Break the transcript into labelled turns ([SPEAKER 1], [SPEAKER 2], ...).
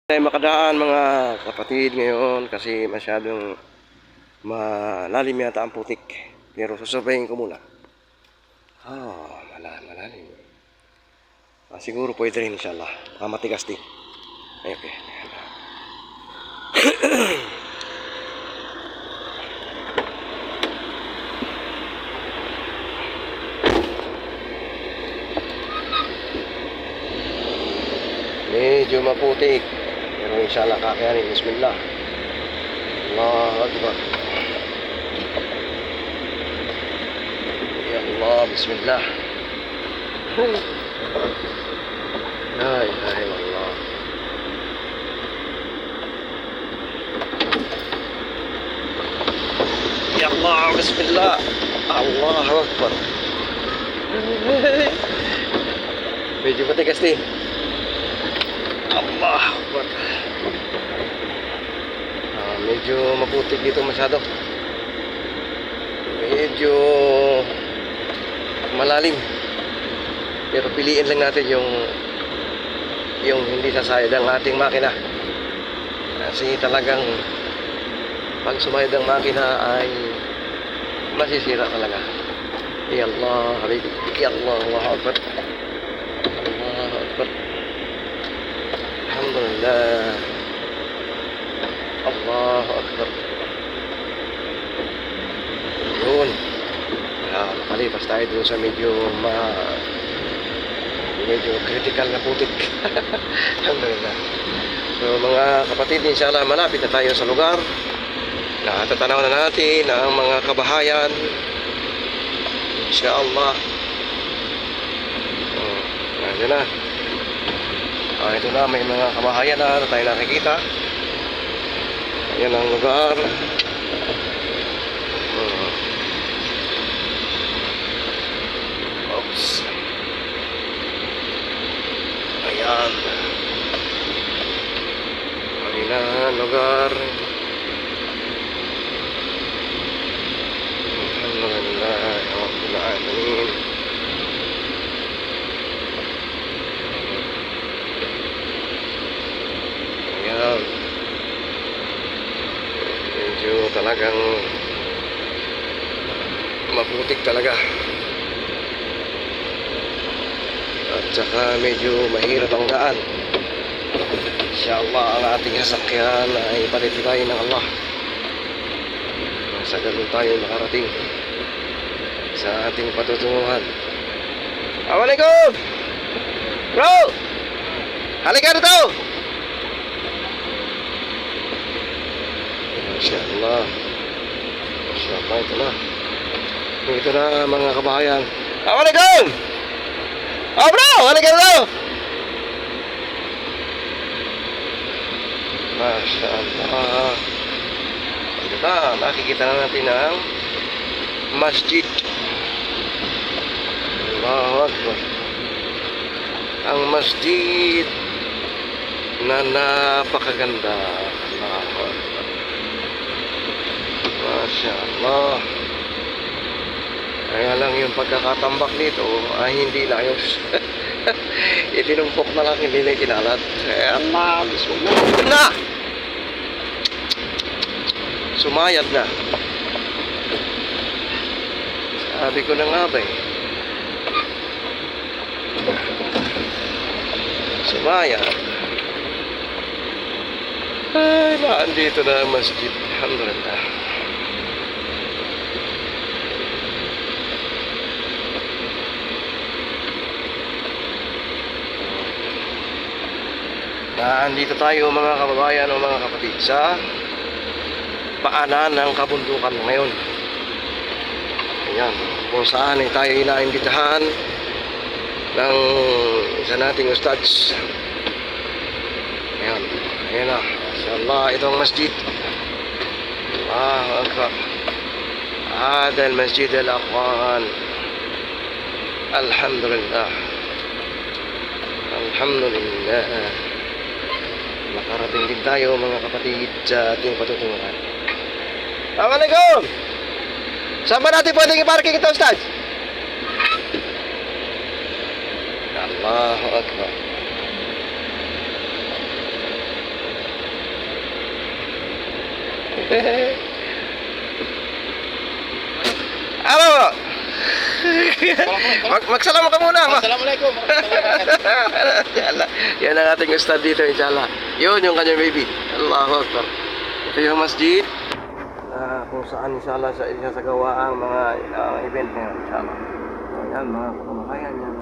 [SPEAKER 1] Tayo makadaan mga kapatid ngayon kasi masyadong malalim yata ang putik, pero susurveyin ko muna. Malalim. Siguro pwede rin inshallah. Matigas din. Okay. Medyo maputik, pero inshallah kakayanin. Bismillah. Allahu Akbar. Ya Allah, Bismillah. La ilaha illallah. Ya Allah, Bismillah. Allahu Akbar. Medyo matigas din. Allah Akbar. Medyo maputik dito masyado. Medyo malalim. Pero piliin lang natin yung hindi sasayad ang ating makina. Kasi talagang pag sumayad ang makina ay masisira talaga. Ya Allah, Habibi. Ya Allah, Allahu Akbar. Allahu Akbar. Alhamdulillah. Allahu Akbar. Yun. Nakalipas tayo dun sa medyo critical na putik. Alhamdulillah. So mga kapatid, inshallah malapit na tayo sa lugar. Natatanaw na natin ang mga kabahayan. Inshallah. Nandiyan na. Ito na, may mga kabahayan na tayo nakikita. Ayan ang lugar. Oops. Ayan. Ayan ang lugar. Alhamdulillah. Rabbil alamin. Ayan. Medyo talagang maputik talaga. At saka medyo mahirap ang daan. Inshallah ang ating sasakyan ay palitibayin ng Allah. Sa ganun tayo makarating sa ating patutunguhan. Assalamualaikum! Bro! Halika rito! Inshallah. Inshallah, ito na. Ito na mga kabahayan. Assalamualaikum! Oh bro! Halika rito! Masya Allah. Ito na, nakikita na natin ang masjid. Allahu Akbar. Ang masjid na napakaganda. Allahu Akbar. Masya Allah. Kaya lang yung pagkakatambak nito ay hindi layos. Itinumpok na lang, hindi na kinalat. Allah, Bismillah. Na! Sumayad na. Sabi ko na nga ba eh. Sumayad. Ay, naandito na ang masjid. Alhamdulillah. Nandito tayo mga kababayan o mga kapatid sa paanan ng kabundukan ngayon. Ayan, kung saan ay tayo inaimbitahan ng isa nating ustads. Ayan, ayan na. Inshallah, itong masjid. Allahu Akbar. Hada al-masjid al-aqwan. Alhamdulillah. Alhamdulillah. Nakarating din tayo mga kapatid sa ating patutunguhan. Assalamualaikum! Saan ba natin pwedeng i-parking ito, Ustaz? Allahu Akbar. Ano? Magsalama ka muna.
[SPEAKER 2] Assalamualaikum.
[SPEAKER 1] Yan ang ating ustad dito, inshallah. Yun yung kanyang baby. Allahu Akbar. Ito yung masjid kung saan inshallah sa isasagawa ang mga event ngayon, inshallah. So, yan mga kumakayan yan.